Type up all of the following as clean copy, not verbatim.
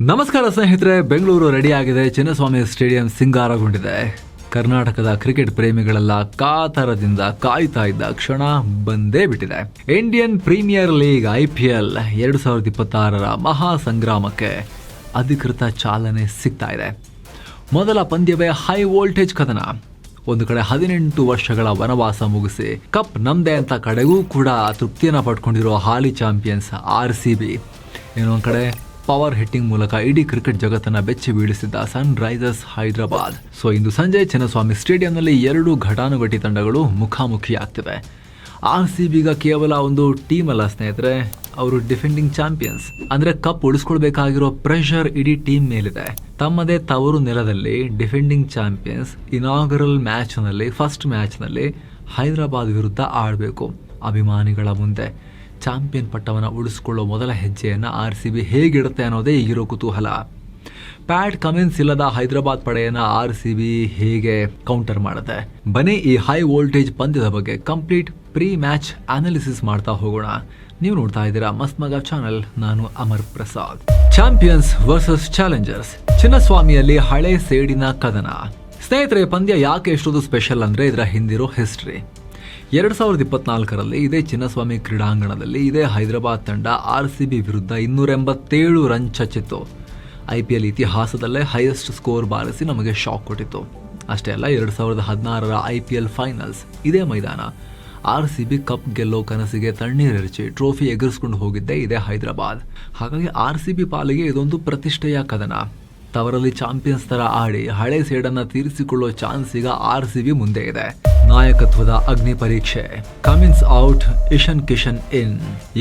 ನಮಸ್ಕಾರ ಸ್ನೇಹಿತರೆ, ಬೆಂಗಳೂರು ರೆಡಿ ಆಗಿದೆ. ಚಿನ್ನಸ್ವಾಮಿ ಸ್ಟೇಡಿಯಂ ಸಿಂಗಾರಗೊಂಡಿದೆ. ಕರ್ನಾಟಕದ ಕ್ರಿಕೆಟ್ ಪ್ರೇಮಿಗಳೆಲ್ಲ ಕಾತರದಿಂದ ಕಾಯ್ತಾ ಇದ್ದ ಕ್ಷಣ ಬಂದೇ ಬಿಟ್ಟಿದೆ. ಇಂಡಿಯನ್ ಪ್ರೀಮಿಯರ್ ಲೀಗ್ IPL 2026 ಮಹಾ ಸಂಗ್ರಾಮಕ್ಕೆ ಅಧಿಕೃತ ಚಾಲನೆ ಸಿಗ್ತಾ ಇದೆ. ಮೊದಲ ಪಂದ್ಯವೇ ಹೈ ವೋಲ್ಟೇಜ್ ಕದನ. ಒಂದು ಕಡೆ 18 ವರ್ಷಗಳ ವನವಾಸ ಮುಗಿಸಿ ಕಪ್ ನಮ್ದೆ ಅಂತ ಕಡೆಗೂ ಕೂಡ ತೃಪ್ತಿಯನ್ನ ಪಡ್ಕೊಂಡಿರೋ ಹಾಲಿ ಚಾಂಪಿಯನ್ಸ್ RCB, ಇನ್ನೊಂದು ಕಡೆ ಪವರ್ ಹಿಟ್ಟಿಂಗ್ ಮೂಲಕ ಇಡೀ ಕ್ರಿಕೆಟ್ ಜಗತ್ತನ್ನ ಬೆಚ್ಚಿ ಬೀಳಿಸಿದ್ದ ಸನ್ ರೈಸರ್ಸ್ ಹೈದರಾಬಾದ್. ಇಂದು ಸಂಜೆ ಚಿನ್ನಸ್ವಾಮಿ ಸ್ಟೇಡಿಯಂನಲ್ಲಿ ಎರಡು ಘಟಾನುಘಟಿ ತಂಡಗಳು ಮುಖಾಮುಖಿ ಆಗ್ತಿವೆ. RCBಗ ಕೇವಲ ಒಂದು ಟೀಮ್ ಅಲ್ಲ ಸ್ನೇಹಿತರೆ, ಅವರು ಡಿಫೆಂಡಿಂಗ್ ಚಾಂಪಿಯನ್ಸ್. ಅಂದ್ರೆ ಕಪ್ ಉಳಿಸ್ಕೊಳ್ಬೇಕಾಗಿರೋ ಪ್ರೆಷರ್ ಇಡೀ ಟೀಮ್ ಮೇಲಿದೆ. ತಮ್ಮದೇ ತವರು ನೆಲದಲ್ಲಿ ಡಿಫೆಂಡಿಂಗ್ ಚಾಂಪಿಯನ್ಸ್ ಇನಾಗರಲ್ ಫಸ್ಟ್ ಮ್ಯಾಚ್ ನಲ್ಲಿ ಹೈದರಾಬಾದ್ ವಿರುದ್ಧ ಆಡಬೇಕು. ಅಭಿಮಾನಿಗಳ ಮುಂದೆ ಚಾಂಪಿಯನ್ ಪಟ್ಟವನ್ನು ಉಳಿಸಿಕೊಳ್ಳೋ ಮೊದಲ ಹೆಜ್ಜೆಯನ್ನು RCB ಹೇಗಿಡುತ್ತೆ ಅನ್ನೋದೇ ಈಗಿರೋ ಕುತೂಹಲ. ಪ್ಯಾಟ್ ಕಮಿನ್ಸ್ ಇಲ್ಲದ ಹೈದರಾಬಾದ್ ಪಡೆಯನ್ನು RCB ಹೇಗೆ ಕೌಂಟರ್ ಮಾಡುತ್ತೆ? ಬನ್ನಿ ಈ ಹೈ ವೋಲ್ಟೇಜ್ ಪಂದ್ಯದ ಬಗ್ಗೆ ಕಂಪ್ಲೀಟ್ ಪ್ರೀ ಮ್ಯಾಚ್ ಅನಾಲಿಸಿಸ್ ಮಾಡ್ತಾ ಹೋಗೋಣ. ನೀವು ನೋಡ್ತಾ ಇದ್ದೀರಾ ಮಸ್ತ್ ಮಗ ಚಾನೆಲ್. ನಾನು Amar Prasad. Champions versus challengers, ಚಿನ್ನಸ್ವಾಮಿಯಲ್ಲಿ ಹಳೆ ಸೇಡಿನ ಕದನ. ಸ್ನೇಹಿತರೆ, ಪಂದ್ಯ ಯಾಕೆ ಎಷ್ಟೊಂದು ಸ್ಪೆಷಲ್ ಅಂದ್ರೆ ಇದರ ಹಿಂದಿರೋ ಹಿಸ್ಟ್ರಿ. 2024ರಲ್ಲಿ ಇದೇ ಚಿನ್ನಸ್ವಾಮಿ ಕ್ರೀಡಾಂಗಣದಲ್ಲಿ ಇದೇ ಹೈದರಾಬಾದ್ ತಂಡ RCB ವಿರುದ್ಧ 287 ರನ್ ಚಚ್ಚಿತ್ತು. IPL ಇತಿಹಾಸದಲ್ಲೇ ಹೈಯೆಸ್ಟ್ ಸ್ಕೋರ್ ಬಾರಿಸಿ ನಮಗೆ ಶಾಕ್ ಕೊಟ್ಟಿತ್ತು. ಅಷ್ಟೇ ಅಲ್ಲ, 2016ರ IPL ಫೈನಲ್ಸ್ ಇದೇ ಮೈದಾನ. RCB ಕಪ್ ಗೆಲ್ಲೋ ಕನಸಿಗೆ ತಣ್ಣೀರೆರಚಿ ಟ್ರೋಫಿ ಎಗರಿಸ್ಕೊಂಡು ಹೋಗಿದ್ದೆ ಇದೇ ಹೈದರಾಬಾದ್. ಹಾಗಾಗಿ RCB ಪಾಲಿಗೆ ಇದೊಂದು ಪ್ರತಿಷ್ಠೆಯ ಕದನ. ತವರಲ್ಲಿ ಚಾಂಪಿಯನ್ಸ್ ತರ ಆಡಿ ಹಳೆ ಸೇಡನ್ನ ತೀರಿಸಿಕೊಳ್ಳೋ ಚಾನ್ಸ್ ಈಗ RCB ಮುಂದೆ ಇದೆ. ನಾಯಕತ್ವದ ಅಗ್ನಿ ಪರೀಕ್ಷೆ. ಕಮಿನ್ಸ್ ಔಟ್, ಇಶನ್ ಕಿಶನ್ ಇನ್.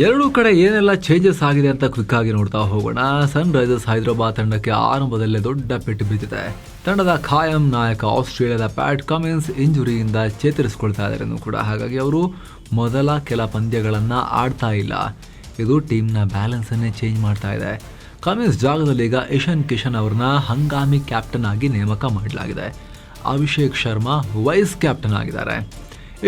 ಎರಡೂ ಕಡೆ ಏನೆಲ್ಲ ಚೇಂಜಸ್ ಆಗಿದೆ ಅಂತ ಕ್ವಿಕ್ ಆಗಿ ನೋಡ್ತಾ ಹೋಗೋಣ. ಸನ್ ರೈಸರ್ಸ್ ಹೈದರಾಬಾದ್ ತಂಡಕ್ಕೆ ಆರಂಭದಲ್ಲೇ ದೊಡ್ಡ ಪೆಟ್ಟು ಬಿದ್ದಿದೆ. ತಂಡದ ಖಾಯಂ ನಾಯಕ ಆಸ್ಟ್ರೇಲಿಯಾದ ಪ್ಯಾಟ್ ಕಮಿನ್ಸ್ ಇಂಜುರಿಯಿಂದ ಚೇತರಿಸಿಕೊಳ್ತಾ ಇದ್ದಾರೆ ಕೂಡ. ಹಾಗಾಗಿ ಅವರು ಮೊದಲ ಕೆಲ ಪಂದ್ಯಗಳನ್ನ ಆಡ್ತಾ ಇಲ್ಲ. ಇದು ಟೀಮ್ನ ಬ್ಯಾಲೆನ್ಸ್ ಅನ್ನೇ ಚೇಂಜ್ ಮಾಡ್ತಾ ಇದೆ. ಕಮಿನ್ಸ್ ಜಾಗದಲ್ಲಿ ಈಗ ಇಶನ್ ಕಿಶನ್ ಅವ್ರನ್ನ ಹಂಗಾಮಿ ಕ್ಯಾಪ್ಟನ್ ಆಗಿ ನೇಮಕ ಮಾಡಲಾಗಿದೆ. ಅಭಿಷೇಕ್ ಶರ್ಮಾ ವೈಸ್ ಕ್ಯಾಪ್ಟನ್ ಆಗಿದ್ದಾರೆ.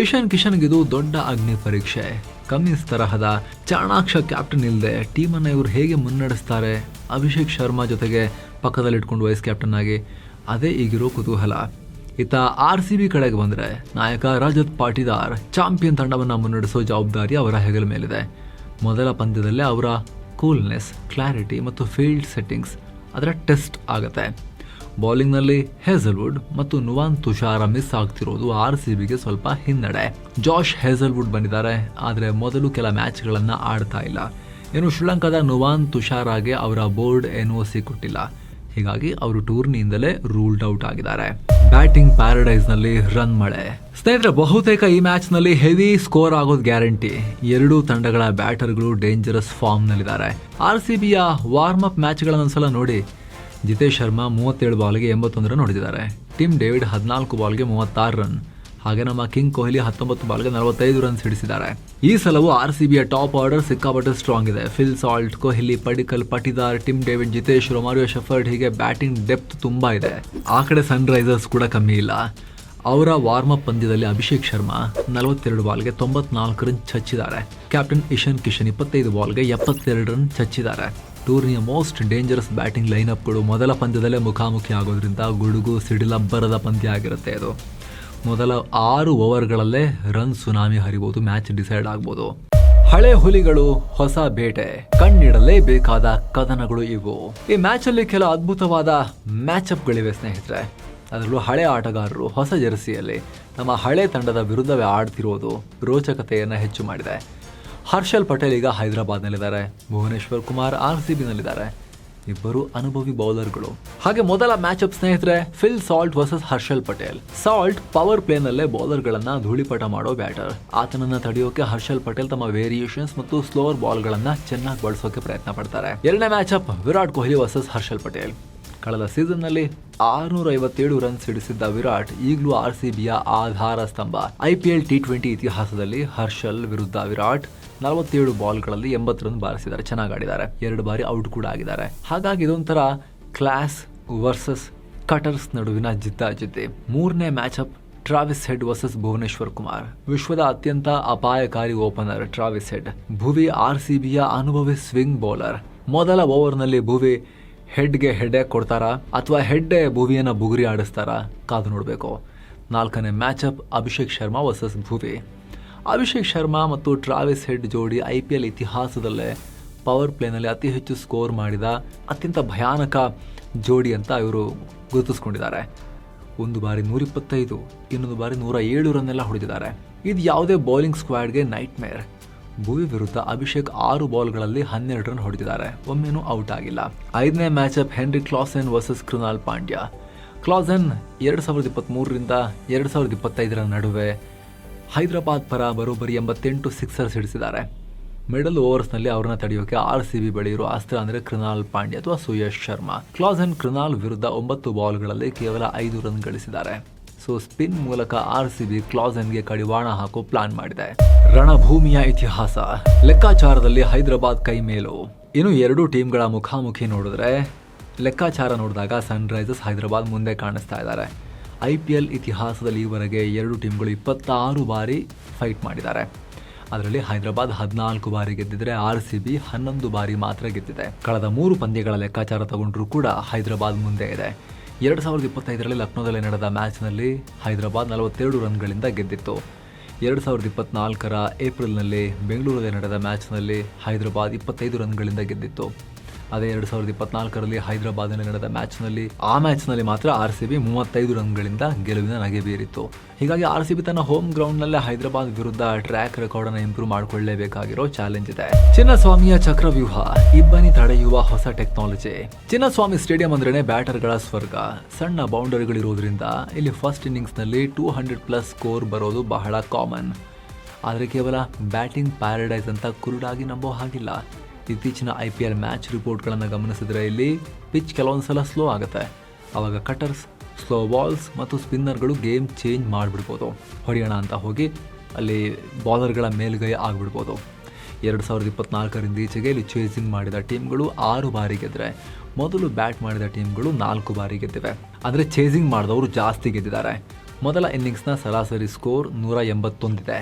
ಇಶನ್ ಕಿಶನ್ಗೆ ಇದು ದೊಡ್ಡ ಅಗ್ನಿ ಪರೀಕ್ಷೆ. ಕಮಿನ್ಸ್ ತರಹದ ಚಾಣಾಕ್ಷ ಕ್ಯಾಪ್ಟನ್ ಇಲ್ಲದೆ ಟೀಮನ್ನು ಇವರು ಹೇಗೆ ಮುನ್ನಡೆಸ್ತಾರೆ? ಅಭಿಷೇಕ್ ಶರ್ಮಾ ಜೊತೆಗೆ ಪಕ್ಕದಲ್ಲಿಟ್ಕೊಂಡು ವೈಸ್ ಕ್ಯಾಪ್ಟನ್ ಆಗಿ, ಅದೇ ಈಗಿರೋ ಕುತೂಹಲ. ಇತ್ತ RCB ಕಡೆಗೆ ಬಂದರೆ ನಾಯಕ ರಜತ್ ಪಾಟಿದಾರ್ ಚಾಂಪಿಯನ್ ತಂಡವನ್ನು ಮುನ್ನಡೆಸೋ ಜವಾಬ್ದಾರಿ ಅವರ ಹೆಗಲ ಮೇಲಿದೆ. ಮೊದಲ ಪಂದ್ಯದಲ್ಲೇ ಅವರ ಕೂಲ್ನೆಸ್, ಕ್ಲಾರಿಟಿ ಮತ್ತು ಫೀಲ್ಡ್ ಸೆಟ್ಟಿಂಗ್ಸ್ ಅದರ ಟೆಸ್ಟ್ ಆಗುತ್ತೆ. ಬೌಲಿಂಗ್ನಲ್ಲಿ ಹೇಸಲ್ವುಡ್ ಮತ್ತು ನುವಾನ್ ತುಷಾರ ಮಿಸ್ ಆಗ್ತಿರೋದು RCBಗೆ ಸ್ವಲ್ಪ ಹಿನ್ನಡೆ. ಜಾಶ್ ಹೇಸಲ್ವುಡ್ ಬಂದಿದ್ದಾರೆ, ಆದರೆ ಮೊದಲು ಕೆಲ ಮ್ಯಾಚ್ಗಳನ್ನು ಆಡ್ತಾ ಇಲ್ಲ. ಇನ್ನು ಶ್ರೀಲಂಕಾದ ನುವಾನ್ ತುಷಾರಾಗೆ ಅವರ ಬೋರ್ಡ್ NOC ಕೊಟ್ಟಿಲ್ಲ. ಹೀಗಾಗಿ ಅವರು ಟೂರ್ನಿಯಿಂದಲೇ ರೂಲ್ಡ್ ಔಟ್ ಆಗಿದ್ದಾರೆ. ಬ್ಯಾಟಿಂಗ್ ಪ್ಯಾರಡೈಸ್ ನಲ್ಲಿ ರನ್ ಮಳೆ. ಸ್ನೇಹಿತರೆ, ಬಹುತೇಕ ಈ ಮ್ಯಾಚ್ ನಲ್ಲಿ ಹೆವಿ ಸ್ಕೋರ್ ಆಗೋದು ಗ್ಯಾರಂಟಿ. ಎರಡೂ ತಂಡಗಳ ಬ್ಯಾಟರ್ಗಳು ಡೇಂಜರಸ್ ಫಾರ್ಮ್ ನಲ್ಲಿದ್ದಾರೆ. RCBಯ ವಾರ್ಮ್ ಅಪ್ ಮ್ಯಾಚ್ ಗಳನ್ನೊಂದ್ಸಲ ನೋಡಿ. ಜಿತೇಶ್ ಶರ್ಮಾ 37 ಬಾಲ್ಗೆ 81 ರನ್ ಹೊಡೆದಿದ್ದಾರೆ. ಟಿಮ್ ಡೇವಿಡ್ 14 ಬಾಲ್ಗೆ 36 ರನ್. ಹಾಗೆ ನಮ್ಮ ಕಿಂಗ್ ಕೊಹ್ಲಿ 19 ಬಾಲ್ಗೆ 45 ರನ್ ಸಿಡಿಸಿದ್ದಾರೆ. ಈ ಸಲವೂ RCBಯ ಟಾಪ್ ಆರ್ಡರ್ ಸಿಕ್ಕಾಪಟ್ಟೆ ಸ್ಟ್ರಾಂಗ್ ಇದೆ. Phil Salt, Kohli, Padikkal, Patidar, Tim David, Jitesh, Romario Shepherd, ಹೀಗೆ ಬ್ಯಾಟಿಂಗ್ ಡೆಪ್ತ್ ತುಂಬಾ ಇದೆ. ಆ ಕಡೆ ಸನ್ ರೈಸರ್ಸ್ ಕೂಡ ಕಮ್ಮಿ ಇಲ್ಲ. ಅವರ ವಾರ್ಮ್ ಅಪ್ ಪಂದ್ಯದಲ್ಲಿ ಅಭಿಷೇಕ್ ಶರ್ಮಾ 42 ಬಾಲ್ಗೆ 94 ರನ್ ಚಚ್ಚಿದ್ದಾರೆ. ಕ್ಯಾಪ್ಟನ್ ಇಶನ್ ಕಿಶನ್ 25 ಬಾಲ್ಗೆ 72 ರನ್ ಚಚ್ಚಿದ್ದಾರೆ. ಟೂರ್ನಿಯ ಮೋಸ್ಟ್ ಡೇಂಜರಸ್ ಬ್ಯಾಟಿಂಗ್ ಲೈನ್ಅಪ್ಗಳು ಮೊದಲ ಪಂದ್ಯದಲ್ಲೇ ಮುಖಾಮುಖಿ ಆಗೋದ್ರಿಂದ ಗುಡುಗು ಸಿಡಿಲಬ್ಬರದ ಪಂದ್ಯ ಆಗಿರುತ್ತೆ ಇದು. ಮೊದಲ 6 ಓವರ್ಗಳಲ್ಲೇ ರನ್ ಸುನಾಮಿ ಹರಿಬಹುದು, ಮ್ಯಾಚ್ ಡಿಸೈಡ್ ಆಗ್ಬೋದು. ಹಳೆ ಹುಲಿಗಳು ಹೊಸ ಬೇಟೆ, ಕಣ್ಣಿಡಲೇಬೇಕಾದ ಕದನಗಳು ಇವು. ಈ ಮ್ಯಾಚ್ ಅಲ್ಲಿ ಕೆಲ ಅದ್ಭುತವಾದ ಮ್ಯಾಚ್ ಅಪ್ಗಳಿವೆ ಸ್ನೇಹಿತರೆ. ಅದರಲ್ಲೂ ಹಳೆ ಆಟಗಾರರು ಹೊಸ ಜೆರ್ಸಿಯಲ್ಲಿ ನಮ್ಮ ಹಳೆ ತಂಡದ ವಿರುದ್ಧವೇ ಆಡ್ತಿರೋದು ರೋಚಕತೆಯನ್ನು ಹೆಚ್ಚು ಮಾಡಿದೆ. ಹರ್ಷಲ್ ಪಟೇಲ್ ಈಗ ಹೈದರಾಬಾದ್ನಲ್ಲಿದ್ದಾರೆ. ಭುವನೇಶ್ವರ್ ಕುಮಾರ್ RCBನಲ್ಲಿದ್ದಾರೆ. ಇಬ್ಬರು ಅನುಭವಿ ಬೌಲರ್ಗಳು. ಹಾಗೆ ಮೊದಲ ಮ್ಯಾಚ್ ಅಪ್ ಸ್ನೇಹಿತರೆ, Phil Salt versus Harshal Patel. Salt power ಪ್ಲೇನಲ್ಲೇ ಬೌಲರ್ಗಳನ್ನ ಧೂಳಿಪಟ ಮಾಡೋ ಬ್ಯಾಟರ್. ಆತನನ್ನ ತಡೆಯೋಕೆ ಹರ್ಷಲ್ ಪಟೇಲ್ ತಮ್ಮ ವೇರಿಯೇಷನ್ಸ್ ಮತ್ತು ಸ್ಲೋವರ್ ಬಾಲ್ಗಳನ್ನ ಚೆನ್ನಾಗಿ ಬಳಸೋಕೆ ಪ್ರಯತ್ನ ಪಡ್ತಾರೆ. ಎರಡನೇ match up Virat Kohli versus Harshal Patel. ಕಳೆದ ಸೀಸನ್ ನಲ್ಲಿ 657 ರನ್ ಸಿಡಿಸಿದ್ದ ವಿರಾಟ್ ಈಗಲೂ RCBಯ ಆಧಾರ ಸ್ತಂಭ. IPL T20 ಇತಿಹಾಸದಲ್ಲಿ ಹರ್ಷಲ್ ವಿರುದ್ಧ ವಿರಾಟ್ 47 ಬಾಲ್ಗಳಲ್ಲಿ 80 ರನ್ ಬಾರಿಸಿದ್ದಾರೆ. ಚೆನ್ನಾಗಿ ಆಡಿದ್ದಾರೆ. 2 ಬಾರಿ ಔಟ್ ಕೂಡ ಆಗಿದ್ದಾರೆ. ಹಾಗಾಗಿ ಇದೊಂಥರ ಕ್ಲಾಸ್ ವರ್ಸಸ್ ಕಟರ್ಸ್ ನಡುವಿನ ಜಿದ್ದಾಜಿದ್ದಿ. ಮೂರನೇ match up Travis Head versus Bhuvneshwar Kumar. ವಿಶ್ವದ ಅತ್ಯಂತ ಅಪಾಯಕಾರಿ ಓಪನರ್ ಟ್ರಾವಿಸ್ ಹೆಡ್. ಭುವಿ RCBಯ ಅನುಭವಿ ಸ್ವಿಂಗ್ ಬೌಲರ್. ಮೊದಲ ಓವರ್ನಲ್ಲಿ ಭುವಿ ಹೆಡ್ಗೆ ಹೆಡ್ಡೇ ಕೊಡ್ತಾರಾ ಅಥವಾ ಹೆಡ್ಡೆ ಭುವಿಯನ್ನು ಬುಗುರಿ ಆಡಿಸ್ತಾರಾ ಕಾದು ನೋಡಬೇಕು. 4ನೇ ಮ್ಯಾಚಪ್ ಅಭಿಷೇಕ್ ಶರ್ಮಾ ವರ್ಸಸ್ ಭುವಿ. ಅಭಿಷೇಕ್ ಶರ್ಮಾ ಮತ್ತು ಟ್ರಾವಿಸ್ ಹೆಡ್ ಜೋಡಿ IPL ಇತಿಹಾಸದಲ್ಲೇ ಪವರ್ ಪ್ಲೇನಲ್ಲಿ ಅತಿ ಹೆಚ್ಚು ಸ್ಕೋರ್ ಮಾಡಿದ ಅತ್ಯಂತ ಭಯಾನಕ ಜೋಡಿ ಅಂತ ಇವರು ಗುರುತಿಸ್ಕೊಂಡಿದ್ದಾರೆ. ಒಂದು ಬಾರಿ 125, ಇನ್ನೊಂದು ಬಾರಿ 107 ರನ್ನೆಲ್ಲ ಹೊಡೆದಿದ್ದಾರೆ. ಇದು ಯಾವುದೇ ಬೌಲಿಂಗ್ ಸ್ಕ್ವಾಡ್ಗೆ ನೈಟ್ ಮೇರ್. ಭುವಿ ವಿರುದ್ಧ ಅಭಿಷೇಕ್ 6 ಬಾಲ್ಗಳಲ್ಲಿ 12 ರನ್ ಹೊಡೆದಿದ್ದಾರೆ, ಒಮ್ಮೆನೂ ಔಟ್ ಆಗಿಲ್ಲ. 5ನೇ ಮ್ಯಾಚಪ್ henry Klaasen versus Krunal Pandya. Klaasen 2023ರಿಂದ 2025 ನಡುವೆ ಹೈದರಾಬಾದ್ ಪರ ಬರೋಬ್ಬರಿ 88 ಸಿಕ್ಸರ್ಸ್ ಹಿಡಿಸಿದ್ದಾರೆ. ಮಿಡಲ್ ಓವರ್ಸ್ನಲ್ಲಿ ಅವರನ್ನ ತಡೆಯೋಕೆ RCB ಬಳಿ ಇರೋ ಅಸ್ತ್ರ ಅಂದರೆ ಕೃನಾಲ್ ಪಾಂಡ್ಯ ಅಥವಾ ಸುಯಶ್ ಶರ್ಮಾ. ಕ್ಲಾಸೆನ್ ಕೃನಾಲ್ ವಿರುದ್ಧ 9 ಬಾಲ್ಗಳಲ್ಲಿ ಕೇವಲ 5 ರನ್ ಗಳಿಸಿದ್ದಾರೆ. ಸೊ ಸ್ಪಿನ್ ಮೂಲಕ RCB ಕ್ಲಾಸೆನ್ಗೆ ಕಡಿವಾಣ ಹಾಕೋ ಪ್ಲಾನ್ ಮಾಡಿದೆ. ರಣಭೂಮಿಯ ಇತಿಹಾಸ ಲೆಕ್ಕಾಚಾರದಲ್ಲಿ ಹೈದರಾಬಾದ್ ಕೈ ಮೇಲು. ಇನ್ನು 2 ಟೀಮ್ಗಳ ಮುಖಾಮುಖಿ ನೋಡಿದ್ರೆ ಲೆಕ್ಕಾಚಾರ ನೋಡಿದಾಗ ಸನ್ರೈಸರ್ಸ್ ಹೈದರಾಬಾದ್ ಮುಂದೆ ಕಾಣಿಸ್ತಾ ಇದ್ದಾರೆ. IPL ಇತಿಹಾಸದಲ್ಲಿ ಈವರೆಗೆ 2 ಟೀಮ್ಗಳು 26 ಬಾರಿ ಫೈಟ್ ಮಾಡಿದ್ದಾರೆ. ಅದರಲ್ಲಿ ಹೈದರಾಬಾದ್ 14 ಬಾರಿ ಗೆದ್ದಿದ್ರೆ RCB 11 ಬಾರಿ ಮಾತ್ರ ಗೆದ್ದಿದೆ. ಕಳೆದ 3 ಪಂದ್ಯಗಳ ಲೆಕ್ಕಾಚಾರ ತಗೊಂಡ್ರೂ ಕೂಡ ಹೈದರಾಬಾದ್ ಮುಂದೆ ಇದೆ. 2025ರಲ್ಲಿ ಲಕ್ನೋದಲ್ಲಿ ನಡೆದ ಮ್ಯಾಚ್ನಲ್ಲಿ ಹೈದರಾಬಾದ್ 42 ರನ್ಗಳಿಂದ ಗೆದ್ದಿತ್ತು. 2024ರ ಏಪ್ರಿಲ್ನಲ್ಲಿ ಬೆಂಗಳೂರಲ್ಲಿ ನಡೆದ ಮ್ಯಾಚ್ನಲ್ಲಿ ಹೈದರಾಬಾದ್ 25 ರನ್ಗಳಿಂದ ಗೆದ್ದಿತ್ತು. ಅದೇ 2024ರಲ್ಲಿ ಹೈದರಾಬಾದ್ನಲ್ಲಿ ನಡೆದ ಮ್ಯಾಚ್ನಲ್ಲಿ ಮಾತ್ರ RCB 35 ರನ್ಗಳಿಂದ ಗೆಲುವಿನ ನಗೆ ಬೀರಿತ್ತು. ಹೀಗಾಗಿ RCB ತನ್ನ ಹೋಮ್ ಗ್ರೌಂಡ್ನಲ್ಲೇ ಹೈದರಾಬಾದ್ ವಿರುದ್ಧ ಟ್ರ್ಯಾಕ್ ರೆಕಾರ್ಡ್ ಅನ್ನು ಇಂಪ್ರೂವ್ ಮಾಡಿಕೊಳ್ಳಲೇಬೇಕಾಗಿರೋ ಚಾಲೆಂಜ್ ಇದೆ. ಚಿನ್ನಸ್ವಾಮಿಯ ಚಕ್ರವ್ಯೂಹ, ಇಬ್ಬನಿ ತಡೆಯುವ ಹೊಸ ಟೆಕ್ನಾಲಜಿ. ಚಿನ್ನಸ್ವಾಮಿ ಸ್ಟೇಡಿಯಂ ಅಂದ್ರೇನೆ ಬ್ಯಾಟರ್ಗಳ ಸ್ವರ್ಗ. ಸಣ್ಣ ಬೌಂಡರಿಗಳಿರೋದ್ರಿಂದ ಇಲ್ಲಿ ಫಸ್ಟ್ ಇನ್ನಿಂಗ್ಸ್ನಲ್ಲಿ 200+ ಸ್ಕೋರ್ ಬರೋದು ಬಹಳ ಕಾಮನ್. ಆದರೆ ಕೇವಲ ಬ್ಯಾಟಿಂಗ್ ಪ್ಯಾರಡೈಸ್ ಅಂತ ಕುರುಡಾಗಿ ನಂಬೋ ಹಾಗಿಲ್ಲ. ಇತ್ತೀಚಿನ IPL ಮ್ಯಾಚ್ ರಿಪೋರ್ಟ್ಗಳನ್ನು ಗಮನಿಸಿದರೆ ಇಲ್ಲಿ ಪಿಚ್ ಕೆಲವೊಂದು ಸಲ ಸ್ಲೋ ಆಗುತ್ತೆ. ಆವಾಗ ಕಟರ್ಸ್, ಸ್ಲೋ ಬಾಲ್ಸ್ ಮತ್ತು ಸ್ಪಿನ್ನರ್ಗಳು ಗೇಮ್ ಚೇಂಜ್ ಮಾಡಿಬಿಡ್ಬೋದು. ಹೊಡೆಯೋಣ ಅಂತ ಹೋಗಿ ಅಲ್ಲಿ ಬಾಲರ್ಗಳ ಮೇಲುಗೈ ಆಗಿಬಿಡ್ಬೋದು. 2024ರಿಂದ ಈಚೆಗೆ ಇಲ್ಲಿ ಚೇಸಿಂಗ್ ಮಾಡಿದ ಟೀಮ್ಗಳು 6 ಬಾರಿ ಗೆದ್ದರೆ ಮೊದಲು ಬ್ಯಾಟ್ ಮಾಡಿದ ಟೀಮ್ಗಳು 4 ಬಾರಿ ಗೆದ್ದಿವೆ. ಅಂದರೆ ಚೇಸಿಂಗ್ ಮಾಡಿದವರು ಜಾಸ್ತಿ ಗೆದ್ದಿದ್ದಾರೆ. ಮೊದಲ ಇನ್ನಿಂಗ್ಸ್ನ ಸರಾಸರಿ ಸ್ಕೋರ್ 181 ಇದೆ.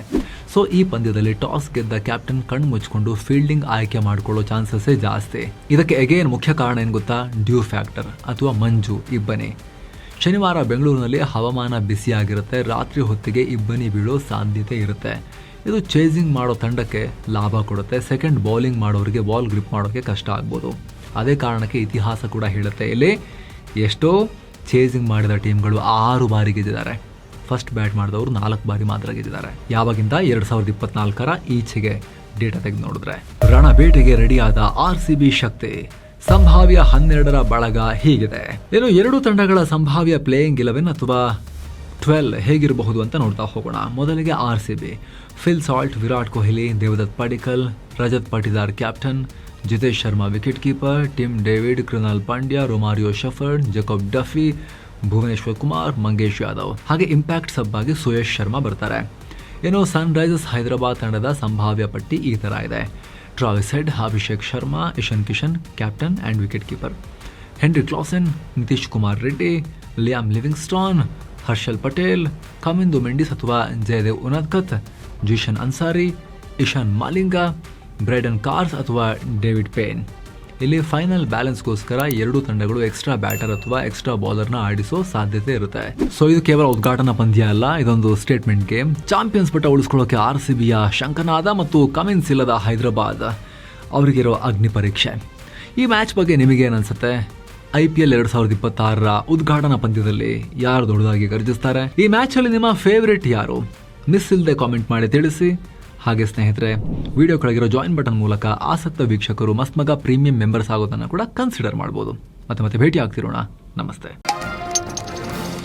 ಸೊ ಈ ಪಂದ್ಯದಲ್ಲಿ ಟಾಸ್ ಗೆದ್ದ ಕ್ಯಾಪ್ಟನ್ ಕಣ್ಣು ಮುಚ್ಚಿಕೊಂಡು ಫೀಲ್ಡಿಂಗ್ ಆಯ್ಕೆ ಮಾಡಿಕೊಳ್ಳೋ ಚಾನ್ಸಸ್ಸೇ ಜಾಸ್ತಿ. ಇದಕ್ಕೆ ಅಗೇನ್ ಮುಖ್ಯ ಕಾರಣ ಏನು ಗೊತ್ತಾ? ಡ್ಯೂ ಫ್ಯಾಕ್ಟರ್ ಅಥವಾ ಮಂಜು, ಇಬ್ಬನಿ. ಶನಿವಾರ ಬೆಂಗಳೂರಿನಲ್ಲಿ ಹವಾಮಾನ ಬಿಸಿಯಾಗಿರುತ್ತೆ. ರಾತ್ರಿ ಹೊತ್ತಿಗೆ ಇಬ್ಬನಿ ಬೀಳೋ ಸಾಧ್ಯತೆ ಇರುತ್ತೆ. ಇದು ಚೇಸಿಂಗ್ ಮಾಡೋ ತಂಡಕ್ಕೆ ಲಾಭ ಕೊಡುತ್ತೆ. ಸೆಕೆಂಡ್ ಬೌಲಿಂಗ್ ಮಾಡೋರಿಗೆ ಬಾಲ್ ಗ್ರಿಪ್ ಮಾಡೋಕ್ಕೆ ಕಷ್ಟ ಆಗ್ಬೋದು. ಅದೇ ಕಾರಣಕ್ಕೆ ಇತಿಹಾಸ ಕೂಡ ಹೇಳುತ್ತೆ, ಇಲ್ಲಿ ಎಷ್ಟೋ ಚೇಸಿಂಗ್ ಮಾಡಿದ ಟೀಮ್ಗಳು 6 ಬಾರಿ ಗೆದ್ದಿದ್ದಾರೆ. ಫಸ್ಟ್ ಬ್ಯಾಟ್ ಮಾಡಿದವರು 4 ಬಾರಿ ಮಾತ್ರ ಗೆದ್ದಿದ್ದಾರೆ. ಯಾವಾಗಿಂದ 2024ರ ಈಚೆಗೆ ಡೇಟಾ ತೆಗೆದು ನೋಡಿದ್ರೆ. ರಣಬೇಟೆಗೆ ರೆಡಿಯಾದ RCB ಶಕ್ತಿ. ಸಂಭಾವ್ಯ 12ರ ಬಳಗ ಹೀಗಿದೆ. ಇನ್ನು 2 ತಂಡಗಳ ಸಂಭಾವ್ಯ ಪ್ಲೇಯಿಂಗ್ 11 ಅಥವಾ 12 ಹೇಗಿರಬಹುದು ಅಂತ ನೋಡ್ತಾ ಹೋಗೋಣ. ಮೊದಲಿಗೆ RCB. Phil Salt, Virat Kohli, Devdutt Padikkal, Rajat Patidar captain, Jitesh Sharma wicket keeper, Tim David, Krunal Pandya, Romario Shepherd, Jacob Duffy, Bhuvneshwar Kumar, Mangesh Yadav. ಹಾಗೆ ಇಂಪ್ಯಾಕ್ಟ್ ಸಬ್ ಆಗಿ ಸುಯಶ್ ಶರ್ಮಾ ಬರ್ತಾರೆ. ಇನ್ನು ಸನ್ರೈಸರ್ಸ್ ಹೈದರಾಬಾದ್ ತಂಡದ ಸಂಭಾವ್ಯ ಪಟ್ಟಿ ಈ ಥರ ಇದೆ. Travis Head, Abhishek Sharma, Ishan Kishan captain and wicket keeper, Henry Klaasen, Nitish Kumar Reddy, Liam Livingstone, Harshal Patel, Kamindu Mendis ಅಥವಾ ಜಯದೇವ್ ಉನದ್ಕತ್, ಜಿಶನ್ ಅನ್ಸಾರಿ, ಇಶಾನ್ ಮಾಲಿಂಗ, ಬ್ರೈಡನ್ ಕಾರ್ಸ್ ಅಥವಾ ಡೇವಿಡ್ ಪೇನ್. ಇಲ್ಲಿ ಫೈನಲ್ ಬ್ಯಾಲೆನ್ಸ್ಗೋಸ್ಕರ 2 ತಂಡಗಳು ಎಕ್ಸ್ಟ್ರಾ ಬ್ಯಾಟರ್ ಅಥವಾ ಎಕ್ಸ್ಟ್ರಾ ಬೌಲರ್ನ ಆಡಿಸೋ ಸಾಧ್ಯತೆ ಇರುತ್ತೆ. ಸೊ ಇದು ಕೇವಲ ಉದ್ಘಾಟನಾ ಪಂದ್ಯ ಅಲ್ಲ, ಇದೊಂದು ಸ್ಟೇಟ್ಮೆಂಟ್ ಗೇಮ್. ಚಾಂಪಿಯನ್ಸ್ ಪಟ್ಟ ಉಳಿಸ್ಕೊಳ್ಳೋಕೆ RCBಯ ಶಂಕನಾದ ಮತ್ತು ಕಮಿನ್ಸ್ ಇಲ್ಲದ ಹೈದರಾಬಾದ್ ಅವರಿಗಿರೋ ಅಗ್ನಿ ಪರೀಕ್ಷೆ. ಈ ಮ್ಯಾಚ್ ಬಗ್ಗೆ ನಿಮಗೇನು ಅನ್ಸುತ್ತೆ? IPL 2026ರ ಉದ್ಘಾಟನಾ ಪಂದ್ಯದಲ್ಲಿ ಯಾರು ದೊಡ್ಡದಾಗಿ ಗರ್ಜಿಸ್ತಾರೆ? ಈ ಮ್ಯಾಚಲ್ಲಿ ನಿಮ್ಮ ಫೇವರೇಟ್ ಯಾರು? ಮಿಸ್ ಇಲ್ಲದೆ ಕಾಮೆಂಟ್ ಮಾಡಿ ತಿಳಿಸಿ. ಹಾಗೆ ಸ್ನೇಹಿತರೆ, ವಿಡಿಯೋ ಕೆಳಗಿರೋ ಜಾಯಿನ್ ಬಟನ್ ಮೂಲಕ ಆಸಕ್ತ ವೀಕ್ಷಕರು ಮಸ್ತ್ ಮಗ ಪ್ರೀಮಿಯಂ ಮೆಂಬರ್ಸ್ ಆಗೋದನ್ನು ಕೂಡ ಕನ್ಸಿಡರ್ ಮಾಡ್ಬೋದು. ಮತ್ತೆ ಭೇಟಿ ಆಗ್ತಿರೋಣ. ನಮಸ್ತೆ.